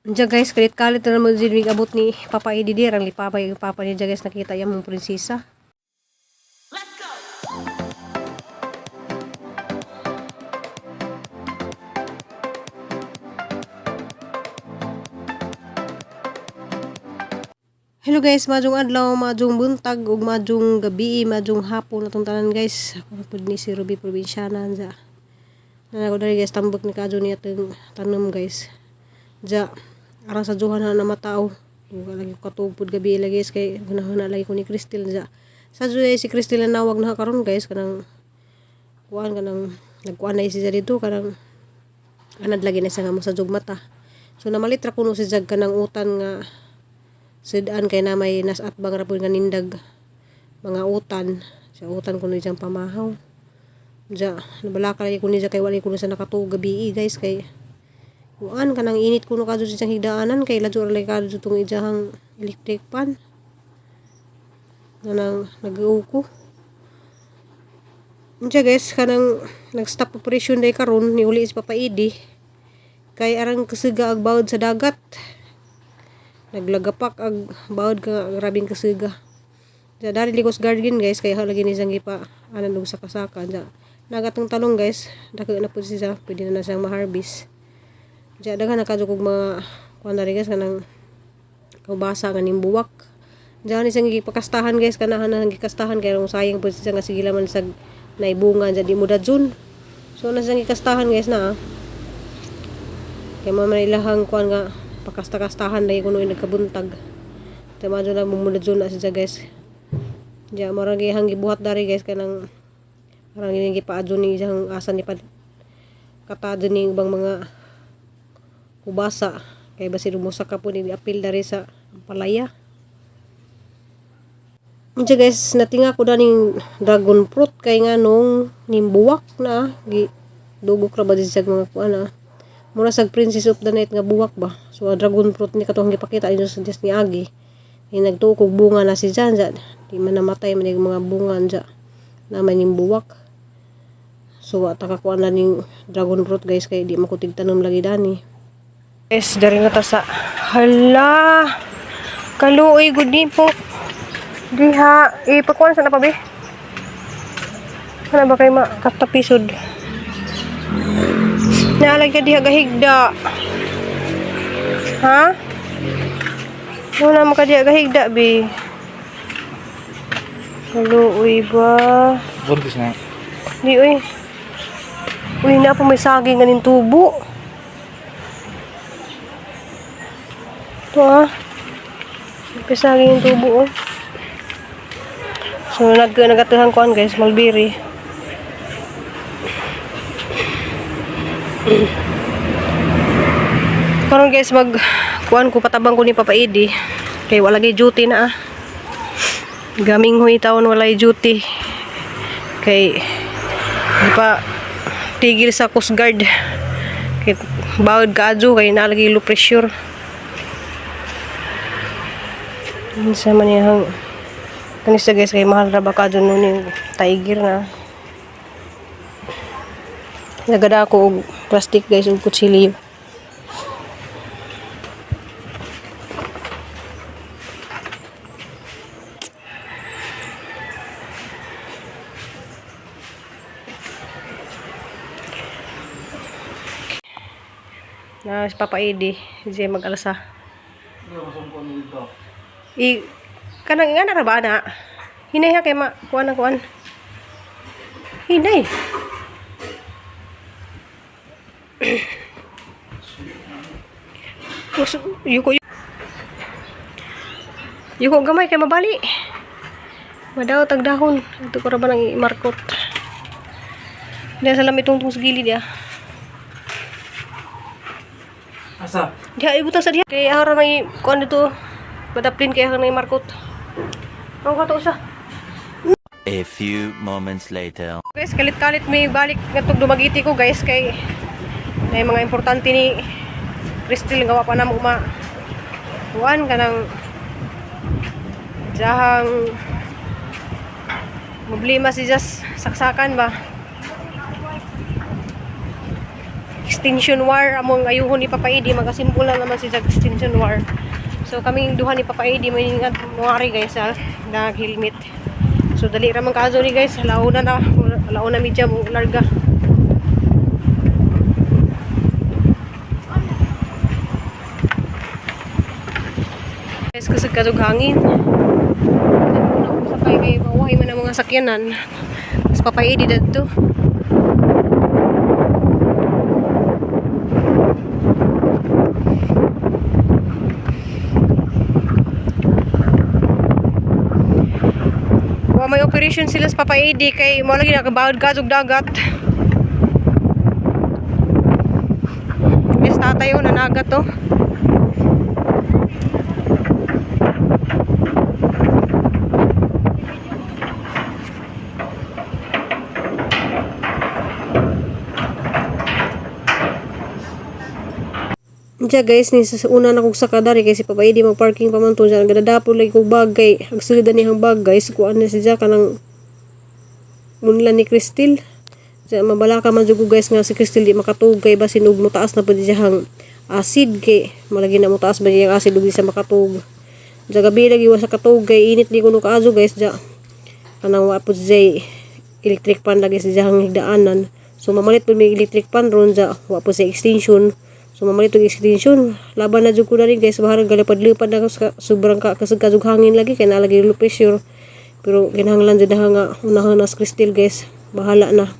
Diyan guys, kalit-kalit na naman din abot ni Papa Edidir. Ang lipapay yung papa niya guys, nakita yung mong prinsesa. Hello guys, majong adlaw, majong buntag, ug majong gabi, majong hapon atong tanan guys. Ako pud ni si Ruby Provinciana ja. Nanago dali guys, tambok ni kadyo ni atong tanom guys. Ja, arang sa juhan na matao. Lagi katupod gabi lagi guys kay hunahuna lagi ko ni Crystal ja. Sa juhay si Crystal na nawag na karon guys kanang kuan kanang nagkuan na siya dito kanang anad lagi na siya nga mo sa jugmata. So namalitra kuno si jag kanang utan nga sidaan kay na may nasat bang rapon nga nindag mga utan sa utan kuno diyang pamahaw ja nabalaka lagi kuno dyan kay wala kuno sa nakatuog gabi guys kay kuan kanang init kuno kadto sa higdaanan kay ladyo lagi kadto tong ijahang electric pan nanang nag-uuko unsa guys kanang nag-stop operation day karon ni uli si Papa Edi kay arang kasiga ag bawod sa dagat naglagapak ag bawod ka grabing kasiga ja dari likos garden guys kay lagi ni sangi pa anan og sakasaka ja nagatong talong guys dako na pud siya pwede na siyang ma-harvest ja daghan na kadto kog mga kuan dali guys kanang kaubasa kaning buwak ja ni sangi pakastahan guys kanahan na gikastahan kay sayang pud siya nga sige laman sa naibunga ja di mo dadyon so na sangi kastahan guys na kay mo man ilahang kuan nga pakasta-kastahan lagi kuno nagkabuntag tamadyo na mumulad na siya guys diya maragi hang gibuhat dari guys kanang arang ini gipaadyo ni isang asa ni pad katadyo ni ubang mga kubasa kay basi rumusak ka po ni apil dari sa palaya diya guys natinga ko daning dragon fruit kay nga nung nimbuwak na dugok ra ba siya mga kuan mura sag princess of the night nga buwak ba so dragon fruit ni katong gipakita inyo sa ni Agi ay nagtukog bunga na si Jan di man namatay man yung mga bunga dyan na man yung buwak so takakuan na ning dragon fruit guys kay di makutig tanom lagi dani guys dari na ta sa hala kaluoy good din po diha ipakuan sa na pa be ano ba kay makatapisod naalag ka diha gahigda ha? Wala mo ka diha gahigda bi halo uy ba buntis na di uy na po may saging ganin tubo ito may saging yung tubo so nagatuhan ko guys mulberry karon guys kuan ko patabang ko ni Papa Edi kay wala gay duty na gaming huy taon walay duty kay di pa tigil sa Coast Guard kay bawod kaadyo kay nalagi low pressure sa manihang kanisa guys kay mahal ra ba kadyo nun yung tiger na nagada ko og plastic guys ug kutsilyo na si Papa Edi siya mag-alasa kanang nga na ba na hinay ha kay kuan hinay yuko gamay kay mabali madaw tagdahon ito ko ra ba nang i-markot diya sa lamit tungtong sa gilid ya asa diya ibutang sa diya kay ahora may kuan dito madaplin kay ahora may markot ang kato siya. A few moments later Guys, kalit-kalit may balik ngatong dumagiti ko guys kay na mga importante ni Crystal gawa pa na mo kuan kanang jahang problema si just saksakan ba extension wire among ayuhon ni Papa Edi, magasimbol na naman si jag extension wire. So kaming duha ni Papa Edi may ingat muari guys ha, nag helmet. So dali ra man kaazo ni guys, launa medya mo larga. Guys, kusog kasog hangin. Sa pay kay mawahi man ang mga sakyanan. Mas Papa Edi dadto. May operation sila sa Papa Edi kay mo lagi nakabawod kasog dagat. Mis tatay yun nanagat to. Diya guys, ni sa una na kong sakadari kay si Papa Edi mag-parking pa man to dyan. Gadadapo lagi kong bag kay agsulidan niyang bag guys. Kuan na si Diya ka ng munla ni Cristil. Diya mabala ka man dyan guys nga si Cristil di makatug kay basin ug mo taas na pa diya hang acid kay malagi na mo taas ba diya acid ug di sa makatug. Diya gabi lagi wa sa katug kay init di kuno kaazo guys diya. Kanang wa po diya electric pan lagi si diya hang higdaanan. So mamalit po may electric pan ron diya wa po sa extension. So mamalit itong extension, laban na dyan ko na rin guys, baharang galipad-lipad na sobrang kasag hangin lagi, kaya nalagi low pressure. Pero kinahanglan dyan na nga, unahan nas Cristil guys, bahala na.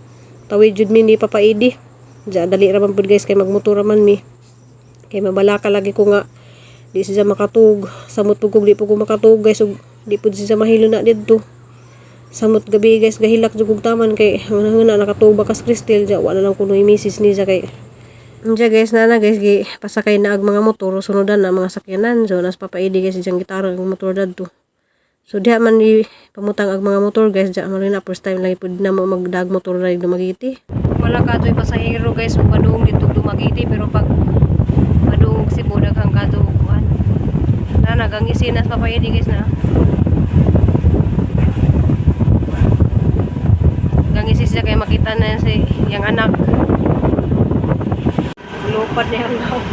Tawid dyan mi ni Papa Edi, dyan dali raman po guys, kaya magmotor raman mi. Kaya mabalaka lagi ko nga, di siya makatug, samot po kong di po ko makatug guys, di po siya mahilo na dito. Samot gabi guys, gahilak dyan kong taman, kaya unahan na nakatug bakas Cristil, dyan wala lang kuno imisis niya kaya. Diya guys na guys pasakay na ag mga motor sunodan na mga sakyanan. So nas Papa Edi guys isang gitara ang motor dadto. So diha man ni pamutang ag mga motor guys diya man na first time lagi pud na mo magdag motor ride Dumaguete. Wala kadtoy pasahero guys ug padung dito Dumaguete pero pag padung Cebu daghang kadto kuan. Na nagangisin nas Papa Edi guys na. Gangisi siya kay makita na si yang anak. Lupad niya ang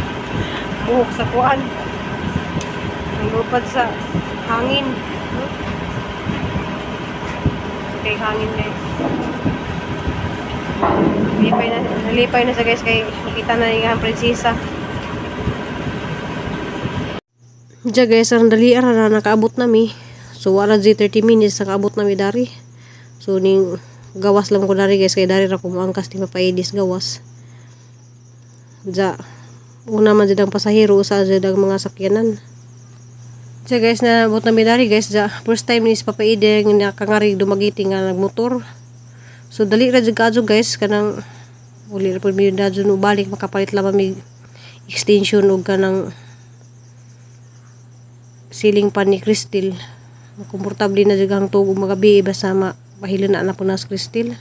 buhok sa kuan. Ang lupad sa hangin. Okay, hangin guys. Nalipay na sa guys kay makita na niya ang prinsesa. Diya guys, ang dali na nakaabot nami. So wala 30 minutes nakaabot nami dari. So ning gawas lang ko dari guys kay dari ra ko moangkas ti Papa Edi gawas. Diya, una man dyan ang pasahero sa dyan mga sakyanan. Diya guys, na abot na midari guys, diya, first time ni si Papa Edi ng nakangari Dumaguete nga nagmotor. So dali ra dyan kadyo guys, kanang uli ra po midya dyan ubalik, makapalit lamang may extension o kanang ceiling pan ni Cristil. Komportable na dyan ang tugo magabi, basta mahilo na po na sa Cristil.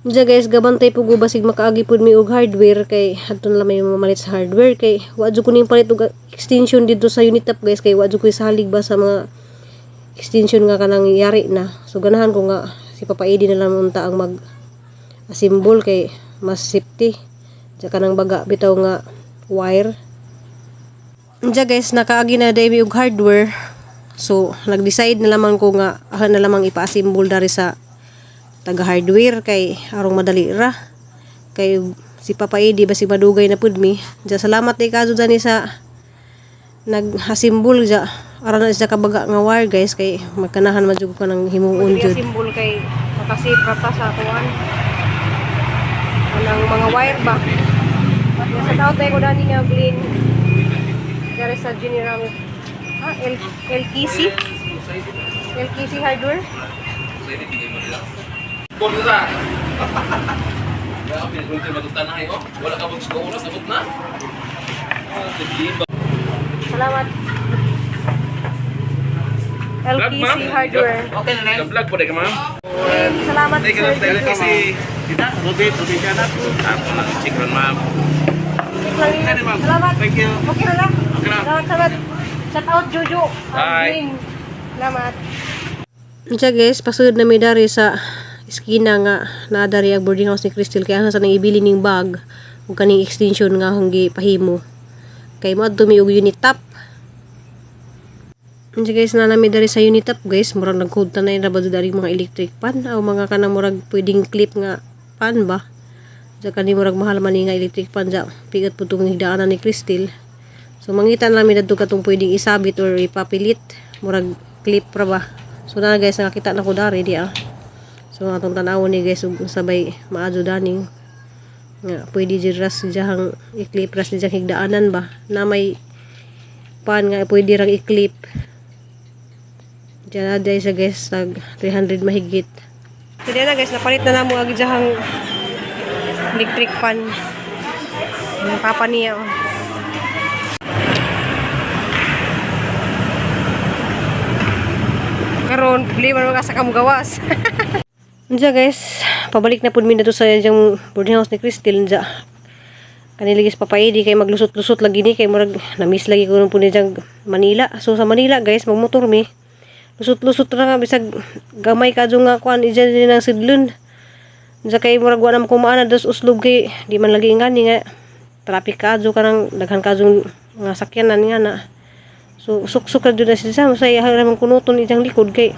Diya guys, gabantay po basig makaagi po mi og hardware kay adto na may mamalit sa hardware kay wadyo ko ning palit og extension dito sa unit up guys kay wadyo ko salig ba sa mga extension nga kanang yari na. So ganahan ko nga si Papa Edi na lang unta ang mag-assemble kay mas safety. Diya kanang baga bitaw nga wire. Diya guys, nakaagi na day mi og hardware. So nag-decide na lamang ko nga na lamang ipa-assemble dari sa taga hardware kay arong madali ra kay si Papa Edi basig madugay na pud mi. Diya salamat ni kadto dani sa nag-assemble diya ara na siya kabaga nga wire guys kay magkanahan man jud ko nang himuon jud. Assemble kay makasipra pa sa kuan anang mga wire ba. Sa daw tay ko dani nga clean dari sa General LKC hardware. Bolsa. Ya, pinag matutan na oh. Wala ka bang oras, abot na. Salamat. LKC hardware. Okay na na. Vlog po dai ka ma'am. Salamat sir. Kasi kita Robert siya na. Ako na check ron ma'am. Salamat. Thank you. Okay na lang. Okay na. Salamat. Shout out Jojo. Bye. Salamat. Diya guys, pasud na may dari sa iskina nga nadari ang boarding house ni Cristil kaya sa nang ibili ning bag. ug kaning extension nga hanggi pahimo kay mo adto mi og unit tap. Unsa guys na nami dari sa unit tap guys, murag nagkudta na rabad dari mga electric pan o mga kanang murag pwedeng clip nga pan ba. Sa kani murag mahal man nga electric pan ja pigat pud tong higdaanan ni Crystal. So mangitan namin adto katong pwedeng isabit or ipapilit murag clip ra ba. So na guys nakita na ko dari di So atong tan-awon ni guys ug sabay maadto daning nga pwede jud ras jahang i-clip ras jahang higdaanan ba na may pan nga pwede rang i-clip. Diyan na sa guys tag 300 mahigit. So diyan na guys napalit na namo ag jahang electric pan. Yung papa niya karon problema mga sa kamugawas. Unsa guys, pabalik na pud mi dito sa yung boarding house ni Crystal unsa. Kaniligis papaidi kay maglusot-lusot lagi ni kay murag na-miss lagi ko pud ni jang Manila. So sa Manila guys magmotor mi. Lusot-lusot ra nga bisag gamay kadto nga kuan ija din ang sidlon. Unsa kay murag wa na kumaana dos uslob kay di man lagi ngani nga traffic kadto kanang daghan kadto nga sakyanan nga na. So suksok ra jud na siya masay ramang kunuton ijang likod kay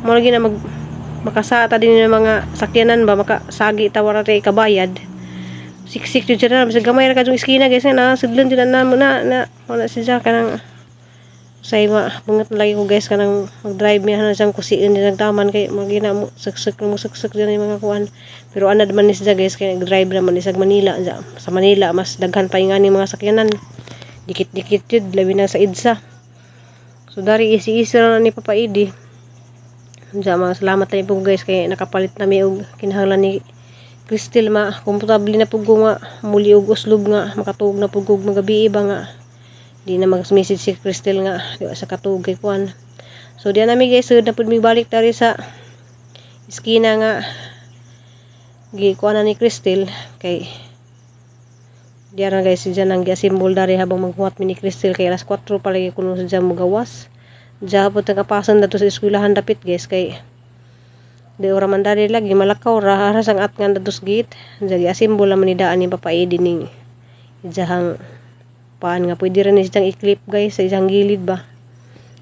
mo lagi na makasata din ng mga sakyanan ba makasagi tawara tay kabayad. Siksik jud na bisag gamay ra kadtong iskina guys na sidlon jud na wala siya kanang say bungat na lagi ko guys kanang mag-drive mi hanan sang kusiin din taman kay magina mo suksok din yung mga kuan. Pero anad man ni siya guys kay nag-drive naman ni sa Manila. Sa Manila mas daghan pa ingani mga sakyanan. Dikit-dikit yun, labi na sa EDSA. So, dari isi-isi na ni Papa Edi. Diyan, mga salamat tayo po guys, kaya nakapalit na may kinahanglan ni Crystal komportable na po nga, muli og uslob nga, makatuog na po magabi iba nga. Di na mag-message si Crystal nga, di sa katuog kay Kuan. So, diyan namin guys, na po may balik dari sa iskina nga, gikuan na ni Crystal, kay diyan na guys, dyan ang simbol dari habang maghuwat mi ni Crystal kay alas 4 palagi kuno sa dyan mugawas. Diyan po tangkapasan na to sa eskwelahan dapit guys kay di ora man dari lagi malakaw ra harasang at nga datos gate. Diyan simbol naman ni daan ni Papa Edi ning dyan paan nga pwede rin siyang i-clip guys sa isang gilid ba.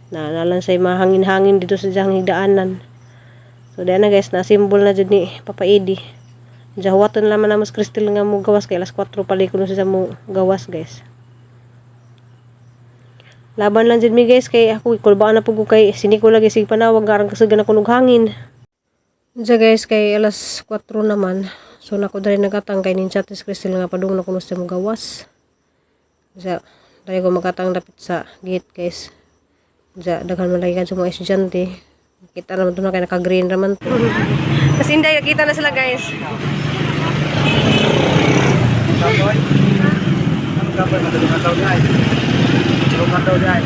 Nalan say mahangin-hangin dito sa dyan higdaanan. So diyan na guys na simbol na dyan ni Papa Edi. Jahwatan naman mas Crystal nga mo gawas kay alas 4 pala kuno sa mo gawas guys. Laban lang jud mi guys kay ako ikulbaan na pug ko kay siniko lagi sig panawag garang kasugan ako og hangin. Diya guys kay alas 4 naman. So nako dali nagatang kay nin chat is Crystal nga padung na kuno sa mo gawas. Diya dali ko magatang dapit sa gate guys. Diya daghan man lagi kadto mga estudyante. Kita naman to na kay naka-green raman to. Kasi hindi kita na sila guys. Kapoy. Ano kapoy madulungan daw di ay. Tulungan daw di ay.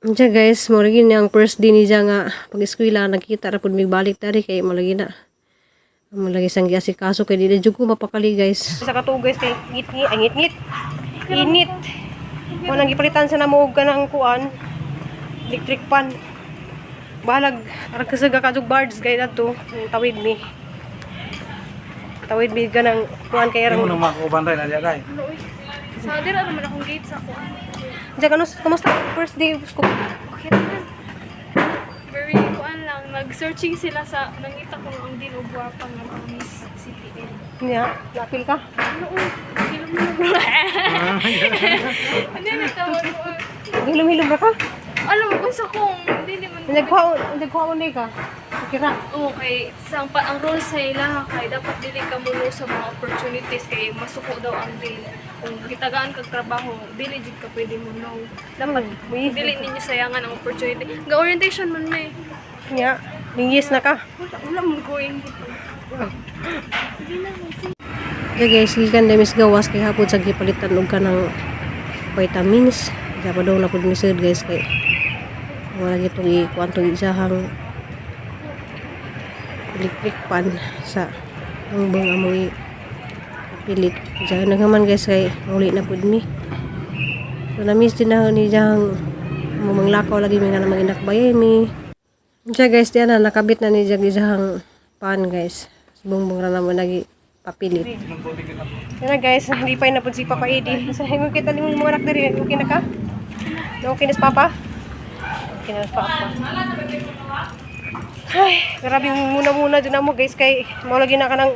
Diya guys, mo lagi na ang first day ni Diya nga pag-eskwela nakita ra pud mig balik tari kay mo lagi na. Mo lagi sang giasikaso kay dili jud ko mapakali guys. Sa katuog guys kay ngit-ngit. Init. Mo nang gipalitan sa namo og kanang kuan electric pan. Balag arag kasaga kadug bards kay adto tawid mi. Tawid mi ganang kuan kay Ano arang. nang makubanday na diya kay. Sa dira naman akong gate sa kuan. Diya kamusta first day of school? Okay naman. Very kuan lang. Nag-searching sila sa nangita ko ang dinugwapang ng mga Miss CPN. Nya, napil ka? Ano o? Hilom-hilom. Ano yung nagtawag ko? Hilom-hilom ra ka? Alam mo kung sa kong hindi naman Nagkuha unay ka. Kira. Okay, ang role sa ila kay dapat dili ka muno sa mga opportunities kay masuko daw ang deal. Kung gitagaan kag trabaho, dili jud ka pwede mo no. Dapat dili ninyo sayangan ang opportunity. Ga orientation man may. Nya, lingis na ka. Wala mo going dito. Okay guys, gikan damis gawas kay hapon sa gipalitan og kanang vitamins. Diya pa daw na pud misud guys kay wala gitong ikuan tong isahang electric pan sa ang amoy pilit. Diyan nagaman guys kay uli na pud mi. So na-miss din na ni jang mumanglakaw lagi mi nga na maginakbayay mi. Diyan guys diyan na nakabit na ni jang pan guys. Bungbong ra naman lagi papilit. Yan na guys, hindi pa na pud si Papa Eddie. Sa mo kita ni mo anak diri, okay na ka? Okay na si Papa? Okay na si Papa. Ay, grabe muna dyan na mo guys kay mao lagi na ka ng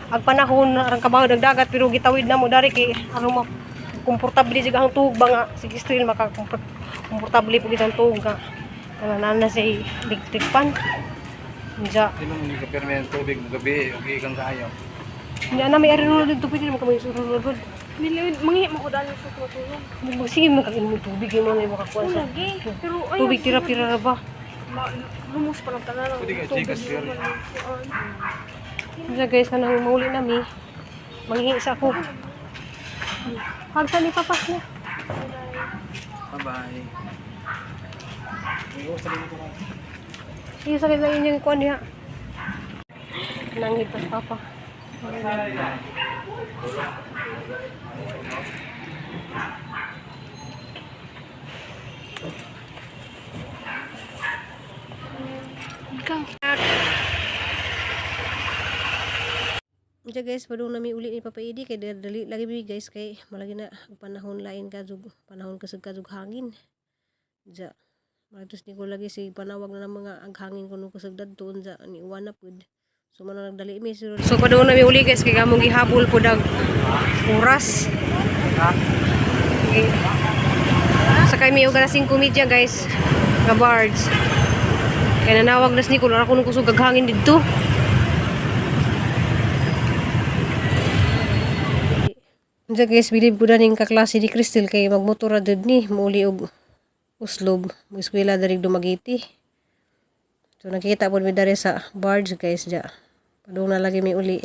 agpanahon arang kabaho dagdagat pero gitawid na mo dari kay ano mo komportable jud ang tuog ba nga sige still komportable po gid ang tuog nga tanan na say electric pan. Diya. Di mo mga permen tubig mo gabi, okay kang kaayo. Hindi na may arin ulo dito pwede mo kami surulod. Mangi mo ko dali sa tulong. Sige mo kain mo tubig mo na makakuha sa. Lagi. Pero ay Tubig tira-tira ra ba? lumos pa lang tanan ng Pwede ka chikas pero. Diya guys kanang mauli na mi. Manghi sa ako. Hagsa ni Papa niya. Bye-bye. Sige sa kanya inyong kuan diha. Nangit pa si Papa. Ikaw. Diya guys, padung nami uli ni Papa Eddie kay dali lagi mi guys kay malagi na ang panahon lain kadug panahon kasug hangin. Diya. Matos ni ko lagi si panawag na ng mga aghangin kuno kasug dadton sa ni uwan na pud. So man nagdali mi sir. So padung nami uli guys kay gamong gihabol pud ang oras. Okay. Sakay mi og alas 5:30 guys. Nga bards. Kaya nanawag na ni ko ara kuno kusog aghangin didto. Diya guys, bilib ko na ning kaklase ni Crystal kay magmotor ra dud ni mauli og uslob mo eskwela dari Dumaguete. So nakita po mi dari sa barge guys diya. Padung na lagi mi uli.